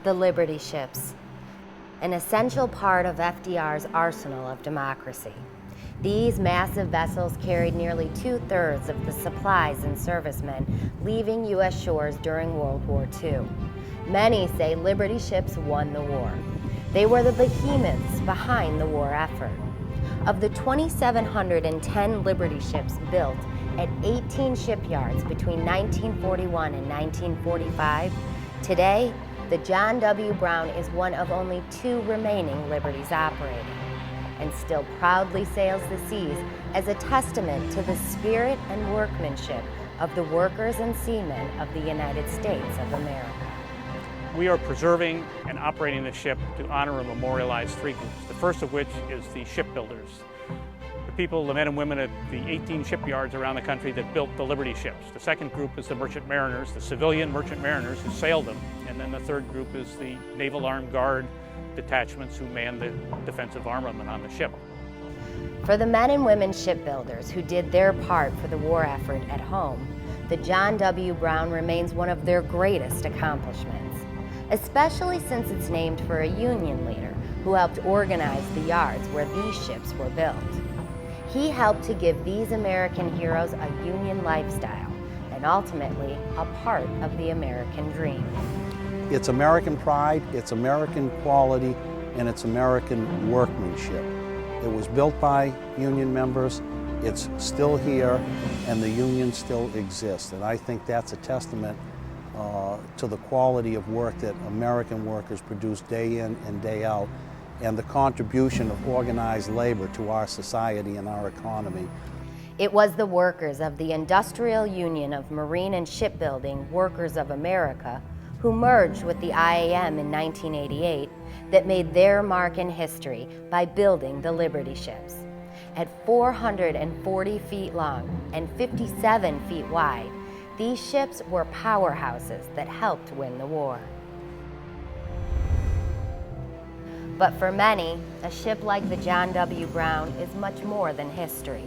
The Liberty ships, an essential part of FDR's arsenal of democracy. These massive vessels carried nearly 2/3 of the supplies and servicemen leaving U.S. shores during World War II. Many say Liberty ships won the war. They were the behemoths behind the war effort. Of the 2,710 Liberty ships built at 18 shipyards between 1941 and 1945, today, the John W. Brown is one of only 2 remaining Liberties operating, and still proudly sails the seas as a testament to the spirit and workmanship of the workers and seamen of the United States of America. We are preserving and operating the ship to honor and memorialize 3 groups, the first of which is the shipbuilders. The people, the men and women at the 18 shipyards around the country that built the Liberty ships. The second group is the merchant mariners, the civilian merchant mariners who sailed them. And then the third group is the Naval Armed Guard detachments who man the defensive armament on the ship. For the men and women shipbuilders who did their part for the war effort at home, the John W. Brown remains one of their greatest accomplishments, especially since it's named for a Union leader who helped organize the yards where these ships were built. He helped to give these American heroes a Union lifestyle and ultimately a part of the American dream. It's American pride, it's American quality, and it's American workmanship. It was built by Union members, it's still here, and the Union still exists. And I think that's a testament to the quality of work that American workers produce day in and day out, and the contribution of organized labor to our society and our economy. It was the workers of the Industrial Union of Marine and Shipbuilding Workers of America, who merged with the IAM in 1988, that made their mark in history by building the Liberty ships. At 440 feet long and 57 feet wide, these ships were powerhouses that helped win the war. But for many, a ship like the John W. Brown is much more than history.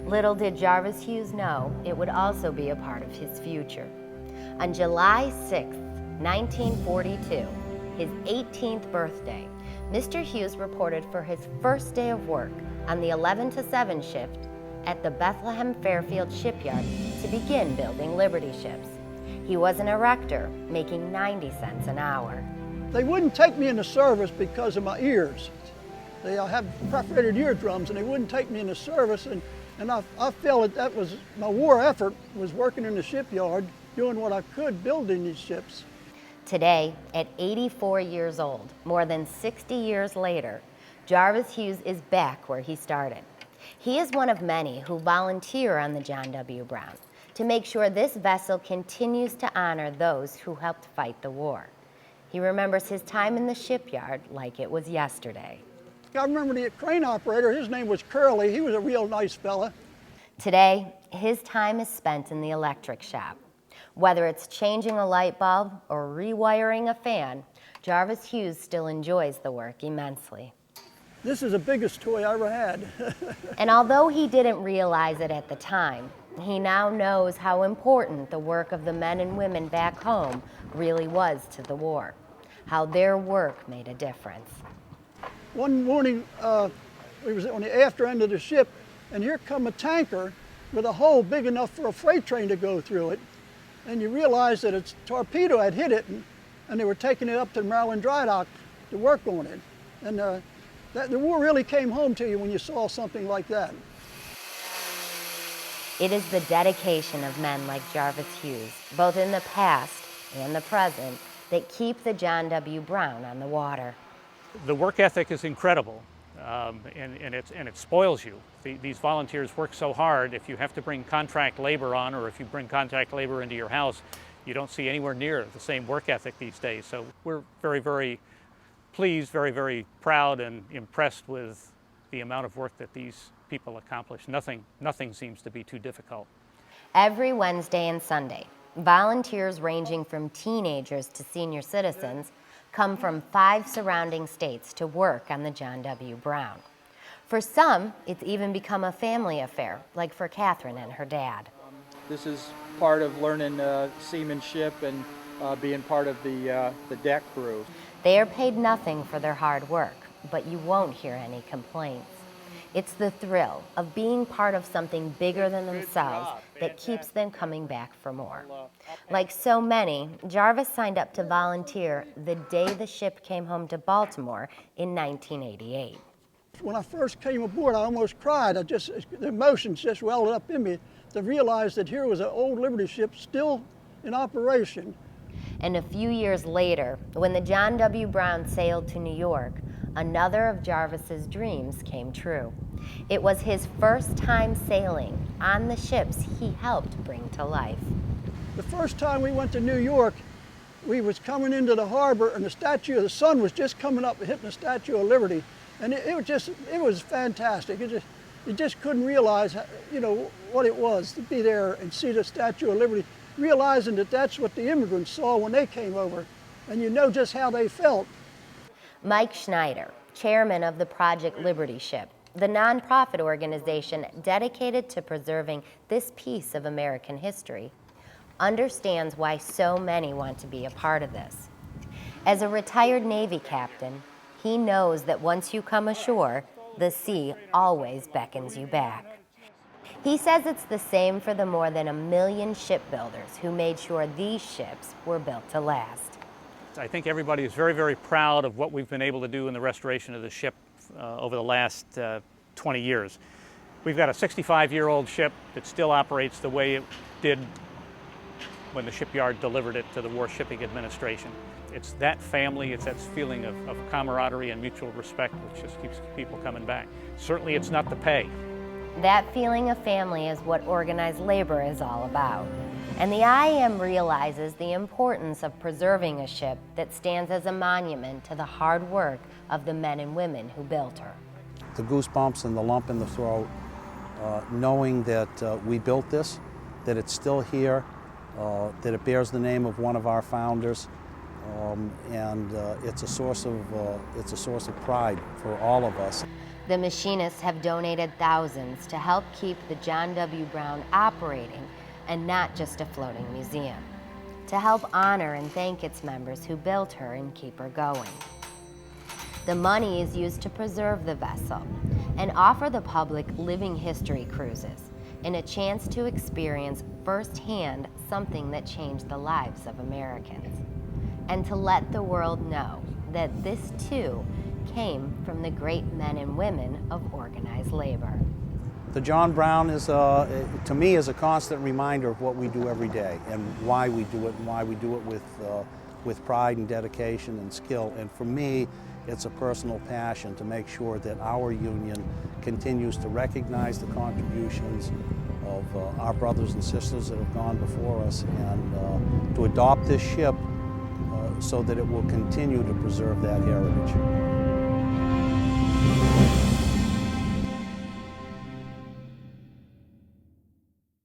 Little did Jarvis Hughes know it would also be a part of his future. On July 6, 1942, his 18th birthday, Mr. Hughes reported for his first day of work on the 11 to 7 shift at the Bethlehem Fairfield shipyard to begin building Liberty ships. He was an erector, making 90 cents an hour. They wouldn't take me into service because of my ears. I have perforated eardrums, and they wouldn't take me into service, and I felt that was my war effort, was working in the shipyard, doing what I could building these ships. Today, at 84 years old, more than 60 years later, Jarvis Hughes is back where he started. He is one of many who volunteer on the John W. Brown to make sure this vessel continues to honor those who helped fight the war. He remembers his time in the shipyard like it was yesterday. I remember the crane operator, his name was Curly. He was a real nice fella. Today, his time is spent in the electric shop. Whether it's changing a light bulb or rewiring a fan, Jarvis Hughes still enjoys the work immensely. This is the biggest toy I ever had. And although he didn't realize it at the time, he now knows how important the work of the men and women back home really was to the war, how their work made a difference. One morning, we was on the after end of the ship, and here come a tanker with a hole big enough for a freight train to go through it. And you realize that its torpedo had hit it, and they were taking it up to the Maryland dry dock to work on it. And the war really came home to you when you saw something like that. It is the dedication of men like Jarvis Hughes, both in the past and the present, that keep the John W. Brown on the water. The work ethic is incredible, and it spoils you. These volunteers work so hard. If you have to bring contract labor on, or if you bring contract labor into your house, you don't see anywhere near the same work ethic these days. So we're very, very pleased, very, very proud and impressed with the amount of work that these people accomplish. Nothing seems to be too difficult. Every Wednesday and Sunday, volunteers ranging from teenagers to senior citizens come from 5 surrounding states to work on the John W. Brown. For some, it's even become a family affair, like for Catherine and her dad. This is part of learning seamanship and being part of the deck crew. They are paid nothing for their hard work, but you won't hear any complaints. It's the thrill of being part of something bigger than themselves that keeps them coming back for more. Like so many, Jarvis signed up to volunteer the day the ship came home to Baltimore in 1988. When I first came aboard, I almost cried. The emotions just welled up in me to realize that here was an old Liberty ship still in operation. And a few years later, when the John W. Brown sailed to New York, another of Jarvis's dreams came true. It was his first time sailing on the ships he helped bring to life. The first time we went to New York, we was coming into the harbor and the sun was just coming up and hitting the Statue of Liberty. And it was fantastic. You just couldn't realize, what it was to be there and see the Statue of Liberty, realizing that that's what the immigrants saw when they came over, and you know just how they felt. Mike Schneider, chairman of the Project Liberty Ship, the nonprofit organization dedicated to preserving this piece of American history, understands why so many want to be a part of this. As a retired Navy captain, he knows that once you come ashore, the sea always beckons you back. He says it's the same for the more than 1 million shipbuilders who made sure these ships were built to last. I think everybody is very, very proud of what we've been able to do in the restoration of the ship over the last 20 years. We've got a 65-year-old ship that still operates the way it did when the shipyard delivered it to the War Shipping Administration. It's that family, it's that feeling of camaraderie and mutual respect which just keeps people coming back. Certainly it's not the pay. That feeling of family is what organized labor is all about. And the IAM realizes the importance of preserving a ship that stands as a monument to the hard work of the men and women who built her. The goosebumps and the lump in the throat, knowing that we built this, that it's still here, that it bears the name of one of our founders, and it's a source of pride for all of us. The machinists have donated thousands to help keep the John W. Brown operating and not just a floating museum, to help honor and thank its members who built her and keep her going. The money is used to preserve the vessel and offer the public living history cruises and a chance to experience firsthand something that changed the lives of Americans, and to let the world know that this too came from the great men and women of organized labor. The John Brown is, to me, is a constant reminder of what we do every day and why we do it, and why we do it with pride and dedication and skill. And for me, it's a personal passion to make sure that our union continues to recognize the contributions of our brothers and sisters that have gone before us, and to adopt this ship so that it will continue to preserve that heritage.